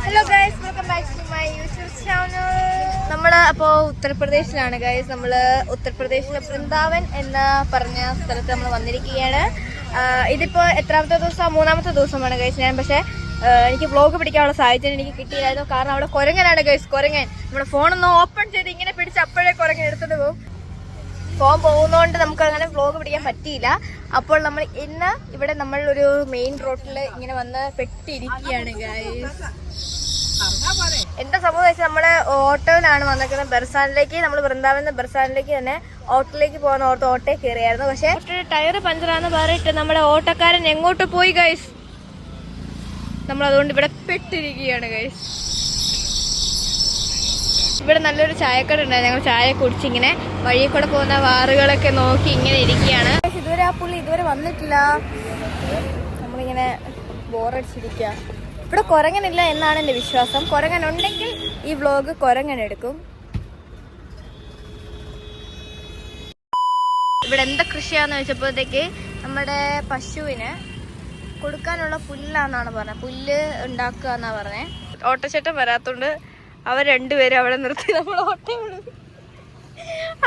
Hello guys, welcome back to my YouTube channel. നമ്മള് അപ്പോൾ ഉത്തർപ്രദേശിലാണ് guys. നമ്മള് ഉത്തർപ്രദേശിലെ വൃന്ദാവൻ എന്ന പറഞ്ഞ സ്ഥലത്ത് നമ്മൾ വന്നിരിക്കുകയാണ്. ഇതിപ്പോ എത്രാമത്തെ ദിവസം? മൂന്നാമത്തെ ദിവസമാണ് ഗൈസ്. ഞാൻ പക്ഷെ എനിക്ക് വ്ലോഗ് പിടിക്കാനുള്ള സാഹചര്യം എനിക്ക് കിട്ടിയില്ലായിരുന്നു. കാരണം അവിടെ കുരങ്ങനാണ് ഗൈസ്. കുരങ്ങൻ നമ്മുടെ ഫോണൊന്ന് ഓപ്പൺ ചെയ്ത് ഇങ്ങനെ പിടിച്ച് അപ്പോഴേ കുരങ്ങൻ എടുത്തിട്ട് പോകും. ഫോൺ പോകുന്നതുകൊണ്ട് നമുക്ക് അങ്ങനെ വ്ലോഗ് പിടിക്കാൻ പറ്റിയില്ല. അപ്പോൾ നമ്മൾ ഇന്ന് ഇവിടെ നമ്മൾ ഒരു മെയിൻ റോഡിൽ ഇങ്ങനെ വന്ന് പെട്ടിരിക്കുകയാണ് ഗൈസ്. എന്താ സംഭവം വെച്ചാൽ നമ്മള് ഓട്ടോയിലാണ് വന്നിരിക്കുന്നത് ബർസാനിലേക്ക്. നമ്മൾ വൃന്ദാവൻ ബർസാനിലേക്ക് തന്നെ ഓട്ടോയിലേക്ക് പോകുന്ന ഓട്ടോയിൽ കയറിയായിരുന്നു. പക്ഷെ ടയർ പഞ്ചറാന്ന് പറഞ്ഞിട്ട് നമ്മുടെ ഓട്ടോക്കാരൻ എങ്ങോട്ട് പോയി ഗൈസ്. നമ്മൾ അതുകൊണ്ട് ഇവിടെ പെട്ടിരിക്കുകയാണ് ഗൈസ്. ഇവിടെ നല്ലൊരു ചായക്കട ഉണ്ടായിരുന്നു. ഞങ്ങൾ ചായ കുടിച്ചിങ്ങനെ വഴിയിൽ കൂടെ പോകുന്ന വാറുകളൊക്കെ നോക്കി ഇങ്ങനെ ഇരിക്കുകയാണ്. ഇതുവരെ ആ പുള്ളി ഇതുവരെ വന്നിട്ടില്ല. നമ്മളിങ്ങനെ ബോറടിച്ചിരിക്കുക. ഇവിടെ കുരങ്ങനില്ല എന്നാണ് എൻ്റെ വിശ്വാസം. കുരങ്ങൻ ഉണ്ടെങ്കിൽ ഈ വ്ലോഗ് കുരങ്ങൻ എടുക്കും. ഇവിടെ എന്താ കൃഷിയാന്ന് വെച്ചപ്പോഴത്തേക്ക് നമ്മുടെ പശുവിന് കൊടുക്കാനുള്ള പുല്ലാന്നാണ് പറഞ്ഞത്. പുല്ല് ഉണ്ടാക്കുക എന്നാ പറഞ്ഞേ. ഓട്ടച്ചട്ടം വരാത്തോണ്ട് അവർ രണ്ടുപേരും അവിടെ നിർത്തി നമ്മൾ ഓട്ടം വിടും.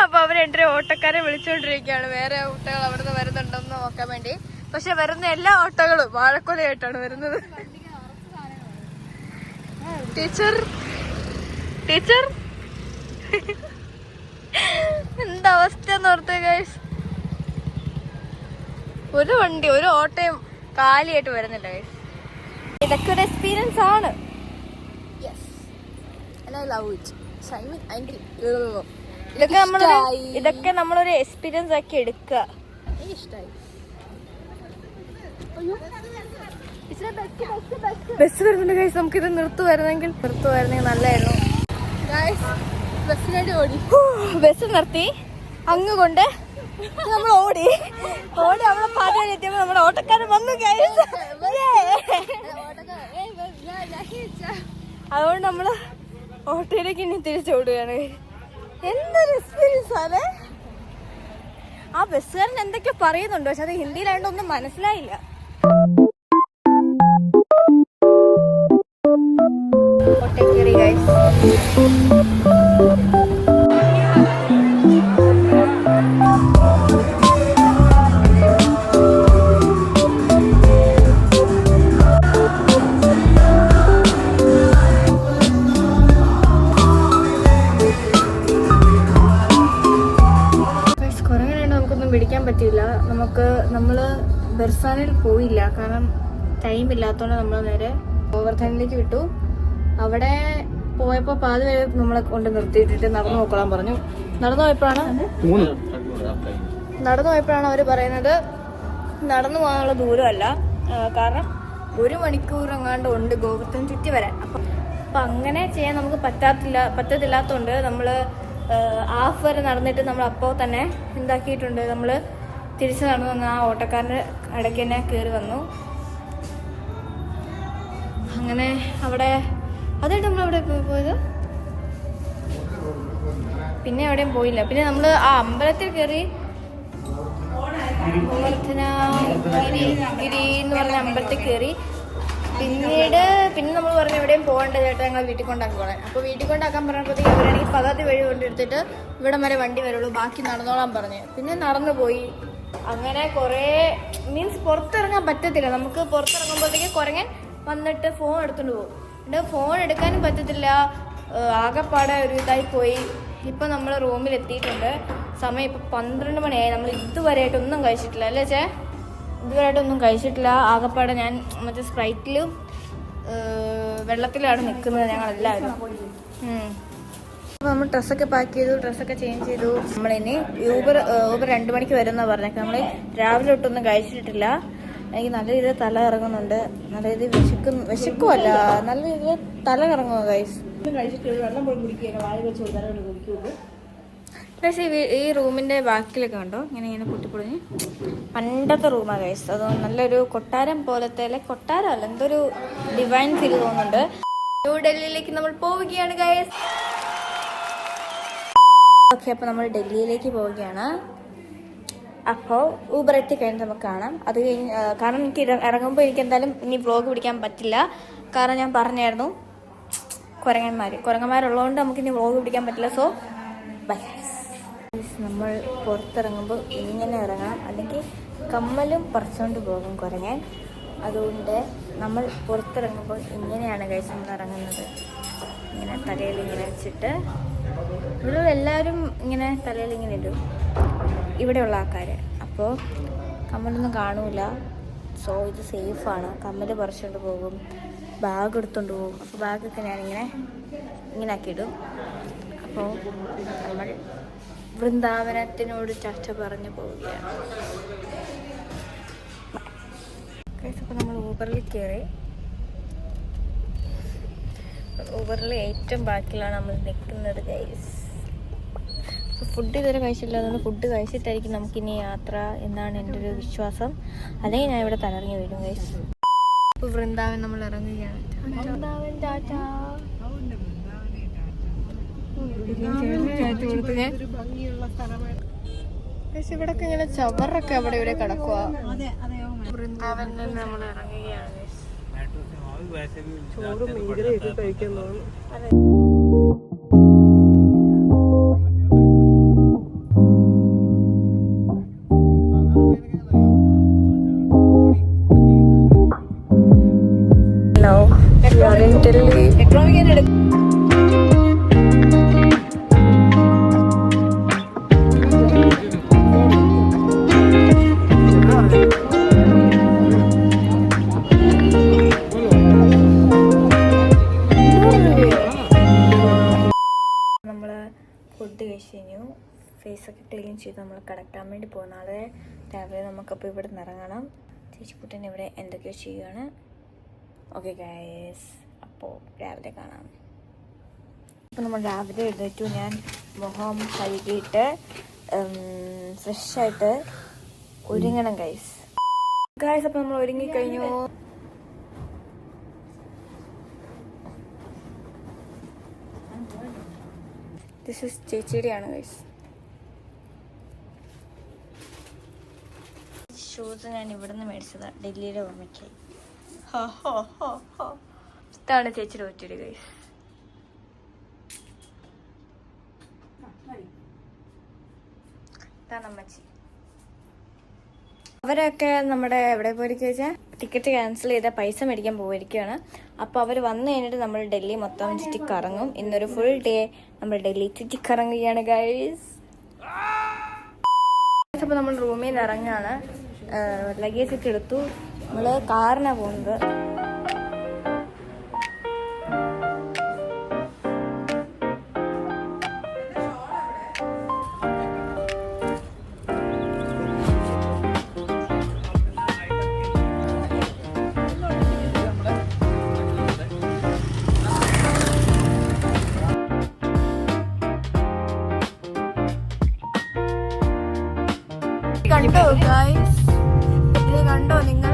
അപ്പൊ അവർ രണ്ടുപേരും ഓട്ടക്കാരെ വിളിച്ചുകൊണ്ടിരിക്കുകയാണ്. വേറെ ഓട്ടകൾ അവിടുന്ന് വരുന്നുണ്ടോന്ന് നോക്കാൻ വേണ്ടി. പക്ഷെ വരുന്ന എല്ലാ ഓട്ടകളും വാഴക്കൊലയായിട്ടാണ് വരുന്നത്. ടീച്ചർ ടീച്ചർ എന്താ അവസ്ഥ ഓർത്തേ ഗൈസ്. ഒരു വണ്ടി ഒരു ഓട്ടയും കാലിയായിട്ട് വരുന്നില്ല ഗൈസ്. ഇതൊക്കെ ഒരു എക്സ്പീരിയൻസ് ആണ്. ഇതൊക്കെ നമ്മളൊരു എക്സ്പീരിയൻസ് ആക്കി എടുക്കുക. ബസ് വരുന്നുണ്ട് ഗൈസ്. നമുക്കിത് നിർത്തുവായിരുന്നെങ്കിൽ നല്ലായിരുന്നു. ബസ് നിർത്തി അങ്ങ് കൊണ്ട് നമ്മൾ ഓടി നമ്മളെ പാതി എത്തിയപ്പോ നമ്മുടെ ഓട്ടക്കാരൻ വന്നു ഗൈസ്. അതുകൊണ്ട് നമ്മള് ഓട്ടോയിലേക്ക് ഇനി തിരിച്ചോടുകയാണ്. എന്തൊരു എക്സ്പീരിയൻസ് ആണ്. ആ ബസ്സുകാരൻ എന്തൊക്കെയോ പറയുന്നുണ്ട്, പക്ഷെ അത് ഹിന്ദിയിലായതുകൊണ്ട് ഒന്നും മനസ്സിലായില്ല. ഓട്ടോയിൽ കയറി ഗൈസ്. പിടിക്കാൻ പറ്റിയില്ല നമുക്ക്. നമ്മള് ബർസാനിൽ പോയില്ല, കാരണം ടൈം ഇല്ലാത്തതുകൊണ്ട് നമ്മൾ നേരെ ഗോവർദ്ധനിലേക്ക് വിട്ടു. അവിടെ പോയപ്പോൾ പാതി വരെ നമ്മളെ കൊണ്ട് നിർത്തിയിട്ടിട്ട് നടന്നു നോക്കാൻ പറഞ്ഞു. നടന്നു പോയപ്പോഴാണ് അവർ പറയുന്നത് നടന്നു പോകാനുള്ള ദൂരമല്ല, കാരണം 1 മണിക്കൂർ എങ്ങാണ്ട് ഉണ്ട് ഗോവർദ്ധൻ ചുറ്റി വരാൻ. അപ്പം അങ്ങനെ ചെയ്യാൻ നമുക്ക് പറ്റത്തില്ലാത്തതുകൊണ്ട് നമ്മൾ ഹാഫ് വരെ നടന്നിട്ട് നമ്മൾ അപ്പോൾ തന്നെ എന്താക്കിയിട്ടുണ്ട്, നമ്മൾ തിരിച്ചു നടന്നു വന്ന് ആ ഓട്ടക്കാരൻ്റെ ഇടയ്ക്ക് തന്നെ കയറി വന്നു. അങ്ങനെ അവിടെ അതായിട്ട് നമ്മളവിടെ പോയത്. പിന്നെ എവിടെയും പോയില്ല. പിന്നെ നമ്മൾ ആ അമ്പലത്തിൽ കയറി, ഗിരി എന്ന് പറഞ്ഞ അമ്പലത്തിൽ കയറി. പിന്നെ നമ്മൾ പറഞ്ഞു എവിടെയും പോകേണ്ട ചേട്ടാ, ഞങ്ങൾ വീട്ടിൽ കൊണ്ടാക്കി. അപ്പോൾ വീട്ടിൽ കൊണ്ടാക്കാൻ പറഞ്ഞപ്പോഴത്തേക്ക് അവരാണെങ്കിൽ പതാതി വഴി കൊണ്ടെടുത്തിട്ട് ഇവിടം വരെ വണ്ടി വരുള്ളൂ, ബാക്കി നടന്നോളാൻ പറഞ്ഞ്. പിന്നെ നടന്നു പോയി. അങ്ങനെ കുറേ പുറത്തിറങ്ങാൻ പറ്റത്തില്ല. നമുക്ക് പുറത്തിറങ്ങുമ്പോഴത്തേക്ക് കുരങ്ങൻ വന്നിട്ട് ഫോൺ എടുത്തുകൊണ്ട് പോകും. എന്നിട്ട് ഫോൺ എടുക്കാനും പറ്റത്തില്ല. ആകെപ്പാടെ ഒരു ഇതായി പോയി. ഇപ്പം നമ്മൾ റൂമിൽ എത്തിയിട്ടുണ്ട്. സമയം ഇപ്പം 12 മണിയായി. നമ്മൾ ഇതുവരെയായിട്ടൊന്നും കഴിച്ചിട്ടില്ല അല്ലേ ചേ? ഇതുവരെയായിട്ടൊന്നും കഴിച്ചിട്ടില്ല. ആകെപ്പാടെ ഞാൻ മറ്റേ സ്പ്രൈറ്റിലും വെള്ളത്തിലാണ് നിൽക്കുന്നത് ഞങ്ങളെല്ലാവരും. അപ്പോൾ നമ്മൾ ഡ്രസ്സൊക്കെ പാക്ക് ചെയ്തു, ഡ്രസ്സൊക്കെ ചേഞ്ച് ചെയ്തു. നമ്മളിനി ഊബർ 2 മണിക്ക് വരുമെന്നാണ് പറഞ്ഞേക്കാം. നമ്മൾ രാവിലെ തൊട്ടൊന്നും കഴിച്ചിട്ടില്ല. എനിക്ക് നല്ല രീതിയിൽ തല ഇറങ്ങുന്നുണ്ട്. നല്ല രീതിയിൽ വിശക്കുമല്ല, നല്ല രീതിയിൽ തല ഇറങ്ങുമോ ഗൈസ്. പക്ഷേ ഈ റൂമിൻ്റെ ബാക്കിലൊക്കെ കണ്ടോ ഇങ്ങനെ പൊട്ടിപ്പൊളിഞ്ഞ് പണ്ടത്തെ റൂമാണ് ഗൈസ്. അത് നല്ലൊരു കൊട്ടാരം പോലത്തെ, കൊട്ടാരം അല്ല, എന്തൊരു ഡിവൈൻ ഫീൽ തോന്നുന്നുണ്ട്. ന്യൂഡൽഹിയിലേക്ക് നമ്മൾ പോവുകയാണ് ഗൈസ്. ഓക്കെ, അപ്പോൾ നമ്മൾ ഡൽഹിയിലേക്ക് പോവുകയാണ്. അപ്പോൾ ഊബർ എത്തിക്കഴിഞ്ഞ് നമുക്ക് കാണാം. അത് കഴിഞ്ഞ് കാരണം എനിക്ക് ഇറങ്ങുമ്പോൾ എനിക്ക് എന്തായാലും ഇനി വ്ലോഗ് പിടിക്കാൻ പറ്റില്ല. കാരണം ഞാൻ പറഞ്ഞായിരുന്നു കുരങ്ങന്മാരുള്ളതുകൊണ്ട് നമുക്കിനി വ്ളോഗ് പിടിക്കാൻ പറ്റില്ല. So bye. നമ്മൾ പുറത്തിറങ്ങുമ്പോൾ ഇങ്ങനെ ഇറങ്ങാം, അല്ലെങ്കിൽ കമ്മലും പറിച്ചുകൊണ്ട് പോകും കുരങ്ങൻ. അതുകൊണ്ട് നമ്മൾ പുറത്തിറങ്ങുമ്പോൾ ഇങ്ങനെയാണ് കഴിച്ച് നമ്മൾ ഇറങ്ങുന്നത്. ഇങ്ങനെ തലയിൽ ഇങ്ങനെ വെച്ചിട്ട്, ഇവിടെ എല്ലാവരും ഇങ്ങനെ തലയിൽ ഇങ്ങനെ ഇടും, ഇവിടെയുള്ള ആൾക്കാർ. അപ്പോൾ കമ്മലൊന്നും കാണൂല. സോ ഇത് സേഫാണ്. കമ്മൽ പറിച്ചുകൊണ്ട് പോകും, ബാഗ് എടുത്തുകൊണ്ട് പോകും. അപ്പോൾ ബാഗൊക്കെ ഇങ്ങനെ ആക്കിയിടും. അപ്പോൾ നമ്മൾ വൃന്ദാവനത്തിനോട് ചർച്ച പറഞ്ഞു പോവുകയാണ്. അപ്പോൾ നമ്മൾ ഊബറിൽ കയറി. ഊബറിൽ ഏറ്റവും ബാക്കിലാണ് നമ്മൾ നിൽക്കുന്നത് ഗൈസ്. ഫുഡ് ഇതുവരെ കഴിച്ചില്ല, അതുകൊണ്ട് ഫുഡ് കഴിച്ചിട്ടായിരിക്കും നമുക്കിനി യാത്ര എന്നാണ് എൻ്റെ ഒരു വിശ്വാസം. അല്ലെങ്കിൽ ഞാൻ ഇവിടെ തലറങ്ങി വരും ഗൈസ്. ഇപ്പോൾ വൃന്ദാവൻ നമ്മൾ ഇറങ്ങുകയാണ്. വൃന്ദാവൻ ടാറ്റാ. ഇവിടൊക്കെ ഇങ്ങനെ ചവറൊക്കെ അവിടെ ഇവിടെ കിടക്കുക. വൃന്ദാവനിൽ നിന്ന് നമ്മൾ ഇറങ്ങുകയാണ്. ചോറും മീൻകറിയൊക്കെ കഴിക്കാൻ തോന്നും. ഫുഡ് കഴിച്ച് കഴിഞ്ഞു, ഫേസൊക്കെ ക്ലീൻ ചെയ്ത് നമ്മൾ കിടക്കാൻ വേണ്ടി പോകും. നാളെ രാവിലെ നമുക്കപ്പോൾ ഇവിടെ നിന്ന് ഇറങ്ങണം. ചേച്ചിക്കുട്ടൻ ഇവിടെ എന്തൊക്കെയോ ചെയ്യുകയാണ്. ഓക്കെ ഗൈസ്, അപ്പോൾ രാവിലെ കാണാം. അപ്പോൾ നമ്മൾ രാവിലെ എഴുന്നേറ്റു. ഞാൻ മുഖം കഴുകിയിട്ട് ഫ്രഷായിട്ട് ഒരുങ്ങണം ഗൈസ്. അപ്പോൾ നമ്മൾ ഒരുങ്ങിക്കഴിഞ്ഞു. ദിസ് ഇസ് ചേച്ചിയുടെയാണ് ഗൈസ്. ഷൂസ് ഞാൻ ഇവിടെ നിന്ന് മേടിച്ചതാണ്, ഡൽഹിയിലെ ഓർമ്മയ്ക്ക്. ഇതാണ് ചേച്ചിയുടെ ഒറ്റടി ഗൈസ്. ഇതാണ് അമ്മച്ചി. അവരൊക്കെ നമ്മുടെ എവിടെ പോയിരിക്കുക വെച്ചാൽ ടിക്കറ്റ് ക്യാൻസൽ ചെയ്ത പൈസ മേടിക്കാൻ പോയിരിക്കുകയാണ്. അപ്പോൾ അവർ വന്നു കഴിഞ്ഞിട്ട് നമ്മൾ ഡൽഹി മൊത്തം ചുറ്റിക്കറങ്ങും. ഇന്നൊരു ഫുൾ ഡേ നമ്മൾ ഡൽഹി ചുറ്റിക്കറങ്ങുകയാണ് ഗൈസ്. അപ്പോൾ നമ്മൾ റൂമിൽ നിന്ന് ഇറങ്ങുകയാണ്. ലഗേജ് ഒക്കെ എടുത്തു. നമ്മൾ കാറിനാണ് പോകുന്നത്. കണ്ടോ ഗൈസ്, ഇത് കണ്ടോ നിങ്ങൾ?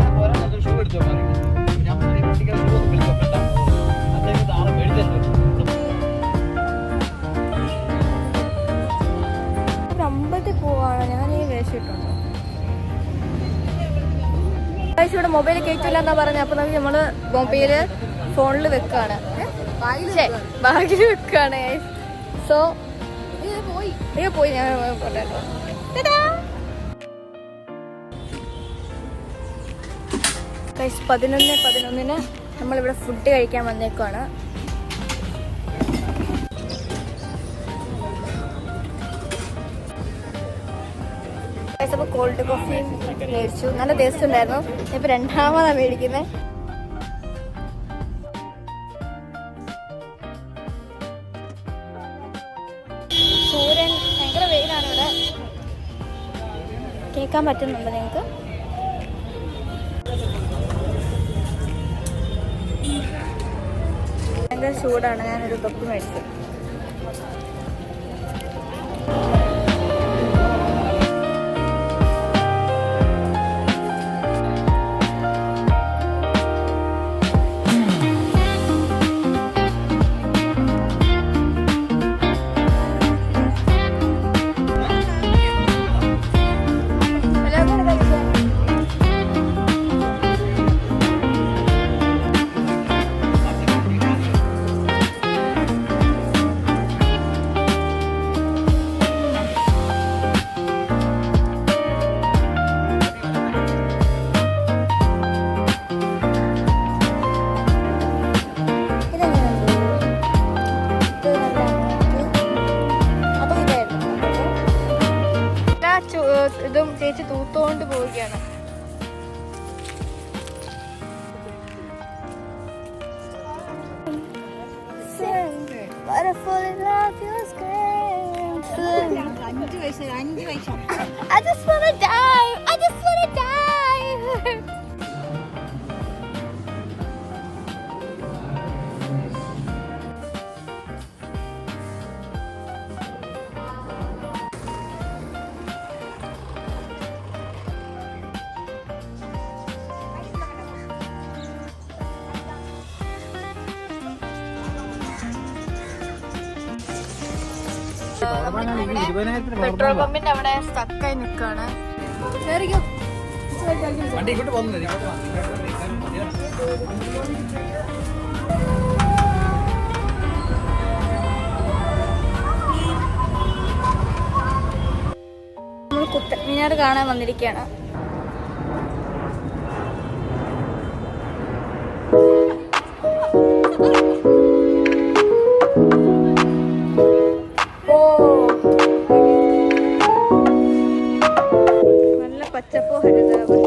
അമ്പലത്തിൽ പോവാണ്. ഞാൻ ഈ വേഷിട്ടുണ്ടോ ഗൈസ്? ഇവിടെ മൊബൈൽ കയറ്റില്ല എന്നാ പറഞ്ഞ. അപ്പൊ നമ്മള് മൊബൈല് ഫോണിൽ വെക്കാണ്, ബാഗിൽ വെക്കാണ് ഗൈസ്. സോ പോയി ഞാൻ പോട്ടെ. ഗൈസ് 11:11 നമ്മളിവിടെ ഫുഡ് കഴിക്കാൻ വന്നേക്കുവാണ്. ഗൈസ് അപ്പോൾ കോൾഡ് കോഫി മേടിച്ചു. നല്ല ടേസ്റ്റ് ഉണ്ടായിരുന്നു. ഇപ്പോൾ രണ്ടാമതാണ് മേടിക്കുന്നത്. സൂര്യൻ ഭയങ്കര വെയിലാണ് ഇവിടെ. കേൾക്കാൻ പറ്റുന്നുണ്ടോ നിങ്ങൾക്ക്? ഭയങ്കര ചൂടാണ്. ഞാനൊരു തൊപ്പി മേടിച്ചു. fall in love, you scream. 5 വയസ്സ്. I just wanna die. I just wanna die. Petrol പമ്പിന്റെ അവിടെ സ്റ്റക്കായി നിൽക്കാണ്. നമ്മൾ കുത്തബ് മിനാർ കാണാൻ വന്നിരിക്കുകയാണ്. പച്ചപ്പോ ഹരിതാവ്.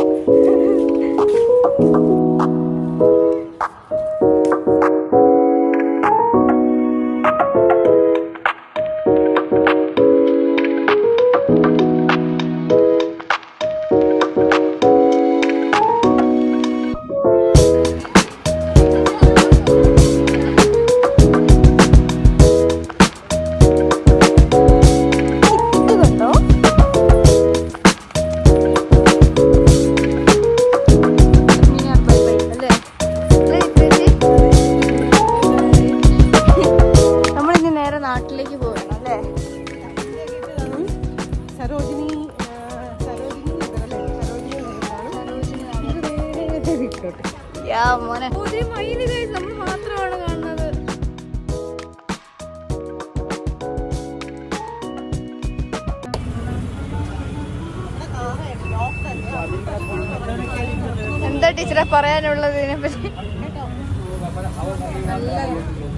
നാട്ടിലേക്ക് പോകണം അല്ലേ? മോനെ നമ്മൾ മാത്രമാണ് കാണുന്നത്. എന്താ ടീച്ചറെ പറയാനുള്ളത് ഇതിനെപ്പറ്റി?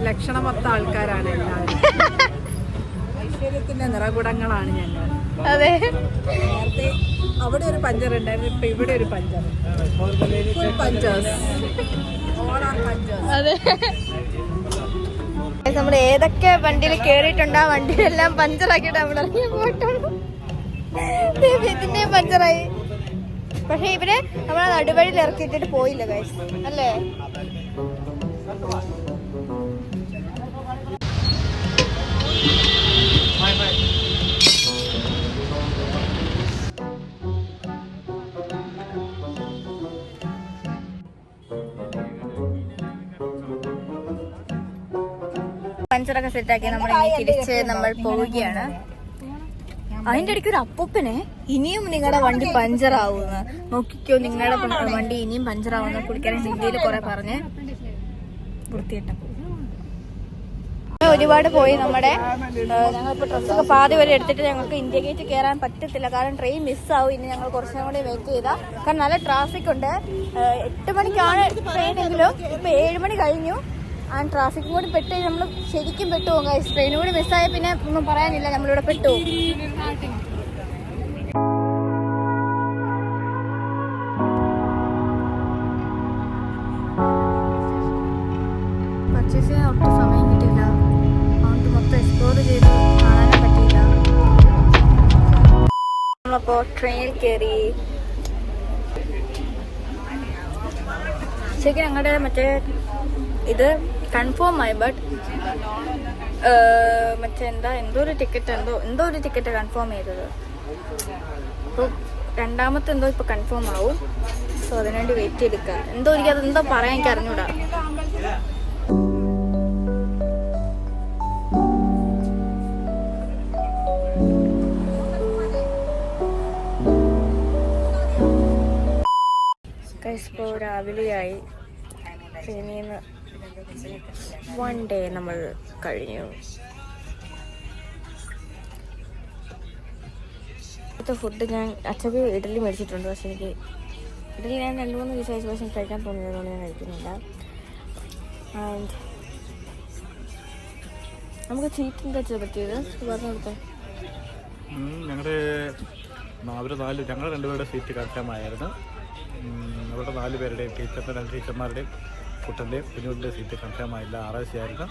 ലക്ഷണമൊത്ത ആൾക്കാരാണ് എല്ലാവരും. ഐശ്വര്യത്തിന്റെ നിറകുടങ്ങളാണ് ഞങ്ങൾ. അതെ, നേരത്തെ അവിടെ ഒരു പഞ്ചർ ഉണ്ടായിരുന്നു, ഇപ്പൊ ഇവിടെ ഒരു പഞ്ചർ. അതെ, നമ്മൾ ഏതൊക്കെ വണ്ടിയിൽ കേറിയിട്ടുണ്ട് ആ വണ്ടിയിലെല്ലാം പഞ്ചറാക്കിയിട്ട് നമ്മൾ ഇറങ്ങി പോയിട്ടുണ്ട്. ഇതിന്റെ പഞ്ചറായി. പക്ഷെ ഇവര് നമ്മളെ നടുവഴിയിൽ ഇറക്കിയിട്ടിട്ട് പോയില്ല ഗൈസ്, അല്ലേ? പഞ്ചറൊക്കെ സെറ്റാക്കി നമ്മൾ തിരിച്ച് നമ്മൾ പോവുകയാണ്. അതിന്റെ ഇടയ്ക്ക് ഒരു അപ്പൂപ്പനെ ഇനിയും നിങ്ങളുടെ വണ്ടി പഞ്ചറാവുമെന്ന് നോക്കിക്കോ, നിങ്ങളുടെ വണ്ടി ഇനിയും പഞ്ചറാവുന്ന പുള്ളിക്കാരൻ ഹിന്ദിയിൽ കുറെ പറഞ്ഞ് വൃത്തിയിട്ട. ഒരുപാട് പോയി. നമ്മുടെ ഞങ്ങളിപ്പോൾ ഡ്രസ്സൊക്കെ പാതി വരെ എടുത്തിട്ട് ഞങ്ങൾക്ക് ഇന്ത്യ ഗേറ്റ് കയറാൻ പറ്റത്തില്ല, കാരണം ട്രെയിൻ മിസ്സാവും. ഇനി ഞങ്ങൾ കുറച്ചും കൂടി വെയിറ്റ് ചെയ്താൽ, കാരണം നല്ല ട്രാഫിക് ഉണ്ട്. 8 മണിക്കാണ് ട്രെയിനെങ്കിലും ഇപ്പം 7 മണി കഴിഞ്ഞു. ആ ട്രാഫിക്കും കൂടി പെട്ട് നമ്മൾ ശരിക്കും പെട്ടുപോകും ഗൈസ്. ട്രെയിനും കൂടി മിസ്സായ പിന്നെ ഒന്നും പറയാനില്ല, നമ്മളിവിടെ പെട്ടുപോകും. പർച്ചേസ് ചെയ്യാൻ ഒട്ടും സമയം കിട്ടിയില്ല, അതുകൊണ്ട് മൊത്തം എക്സ്പ്ലോർ ചെയ്ത് കാണാനും പറ്റിയില്ല. നമ്മളപ്പോൾ ട്രെയിനിൽ കയറി. ശരിക്കും ഞങ്ങളുടെ മറ്റേ ഇത് കൺഫേം ആയി, ബട്ട് മറ്റേ എന്തോ ഒരു ടിക്കറ്റ് കൺഫേം ചെയ്തത്. അപ്പോൾ രണ്ടാമത്തെ എന്തോ ഇപ്പോൾ കൺഫേം ആവും. സോ അതിനുവേണ്ടി വെയിറ്റ് ചെയ്തെടുക്കുക. അതെന്തോ പറയാൻ എനിക്ക് അറിഞ്ഞൂടാ. ഇപ്പോൾ രാവിലെയായി. ട്രെയിനിൽ 1 ഡേ നമ്മൾ കഴിഞ്ഞു. ഇപ്പോഴത്തെ ഫുഡ് ഞാൻ അച്ഛക്ക് ഇഡലി മേടിച്ചിട്ടുണ്ട്. പക്ഷെ എനിക്ക് ഇഡലി ഞാൻ 2-3 ദിവസമായി, പക്ഷെ എനിക്ക് കഴിക്കാൻ തോന്നിയതുകൊണ്ട് ഞാൻ കഴിക്കുന്നില്ല. ആൻഡ് നമുക്ക് സീറ്റ് എന്താ പറ്റിയത് പറഞ്ഞു കൊടുത്തേ. ഞങ്ങൾ 2 പേരുടെ സീറ്റ് കൺഫേമായിരുന്നു. അവരുടെ 4 പേരുടെയും, ടീച്ചറിൻ്റെ 2 ടീച്ചർമാരുടെയും കുട്ടൻ്റെയും കുഞ്ഞുങ്ങളുടെ സീറ്റ് കൺഫേമായില്ല. 6 ആയിരുന്നു.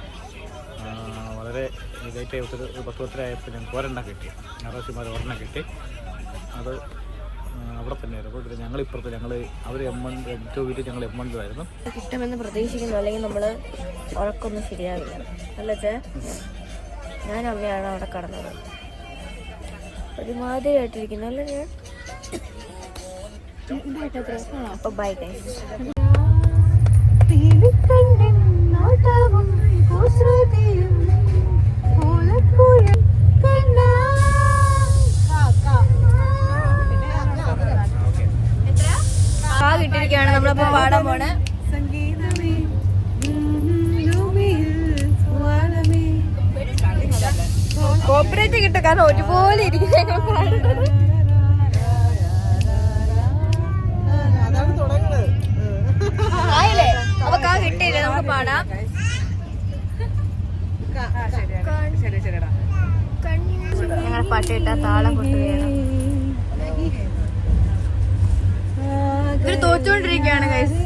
വളരെ ഇതായിട്ട് ഒരു 10 വർഷമായപ്പോൾ ഞങ്ങൾക്ക് ഒരെണ്ണം കിട്ടി. ഞായറാഴ്ചമാർ ഒരെണ്ണം കിട്ടി. അത് അവിടെ തന്നെയായിരുന്നു. അപ്പോൾ ഞങ്ങളിപ്പുറത്ത് അവർ M1 വീട്ടിൽ ഞങ്ങൾ M1-ലായിരുന്നു. കിട്ടുമെന്ന് പ്രതീക്ഷിക്കുന്നു, അല്ലെങ്കിൽ നമ്മൾ ഉറക്കൊന്നും ശരിയാവില്ല അല്ലേ ചേ? ഞാൻ അമ്മയാണ് അവിടെ കടന്നത്. ഒരുമാതിരി ആയിട്ടിരിക്കുന്നു അല്ലേ ഞാൻ? അപ്പോൾ ബൈ ഗൈസ്. കിട്ടിയിരിക്കുകയാണ്. നമ്മളപ്പോ പാടാൻ പോണ്. കോപ്പറേറ്റ് കിട്ടും, കാരണം ഒരുപോലെ ഇരിക്കുന്ന ആയില്ലേ? അപ്പൊ കാ കിട്ടിയില്ലേ? നമുക്ക് പാടാം. ഞങ്ങൾ പാട്ട് കിട്ടാ താളം കൊട്ടുകയാണ്. ഇവര് തോറ്റുകൊണ്ടിരിക്കുകയാണ് ഗൈസ്.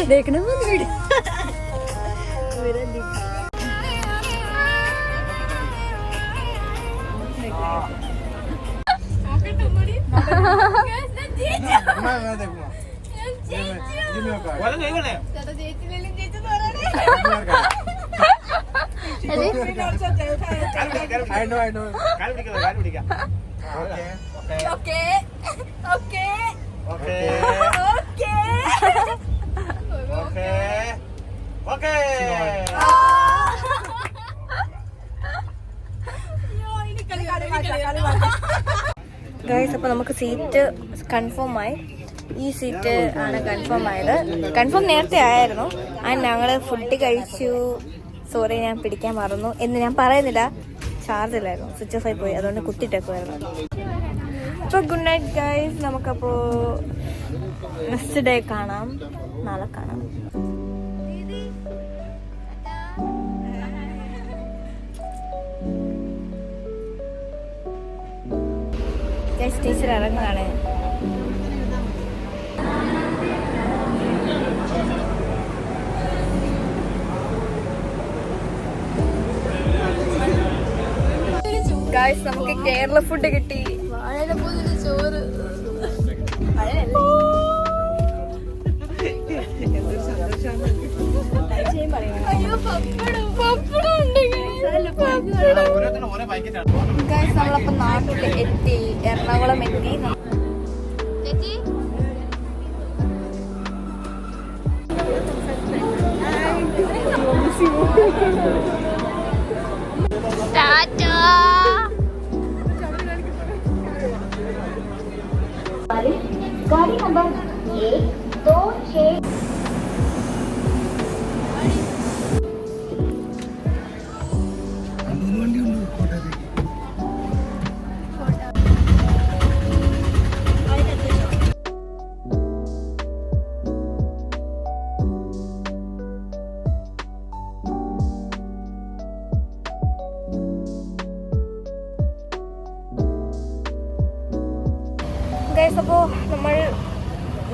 देखना मत वीडियो. ഗൈസ്, അപ്പോൾ നമുക്ക് സീറ്റ് കൺഫേം ആയി. ഈ സീറ്റ് ആണ് കൺഫേം ആയത്. കൺഫേം നേരത്തെ ആയിരുന്നു. ഞങ്ങൾ ഫുഡ് കഴിച്ചു. സോറി, ഞാൻ പിടിക്കാൻ മറന്നു എന്ന് ഞാൻ പറയുന്നില്ല. ചാർജ് ഇല്ലായിരുന്നു, സ്വിച്ച് ഓഫ് ആയി പോയി. അതുകൊണ്ട് കുത്തിട്ടേക്കുമായിരുന്നു. അപ്പോൾ ഗുഡ് നൈറ്റ് ഗൈസ്. നമുക്കപ്പോൾ നെക്സ്റ്റ് ഡേ കാണാം, നാളെ കാണാം. ടീച്ചർ ഇറങ്ങുകയാണ്. ഗായ്സ്, നമുക്ക് കേരള ഫുഡ് കിട്ടി. വാഴയിലപ്പൂവിന്റെ ചോറ്. അയ്യോ, പപ്പടം ഉണ്ട്. ഗൈസ്, നമ്മളപ്പോ നാട്ടിൽ എത്തി, എറണാകുളം എത്തി. गाड़ी नंबर 126. ഗൈസ്, അപ്പോൾ നമ്മൾ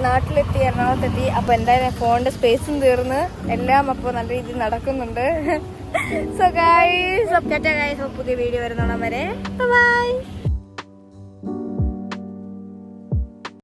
നാട്ടിലെത്തി, എറണാകുളത്തെത്തി. അപ്പോൾ എന്തായാലും ഫോണിൻ്റെ സ്പേസും തീർന്ന് എല്ലാം അപ്പോൾ നല്ല രീതിയിൽ നടക്കുന്നുണ്ട്. So guys, Tata guys. പുതിയ വീഡിയോ വരുന്നോണം വരെ ബൈ.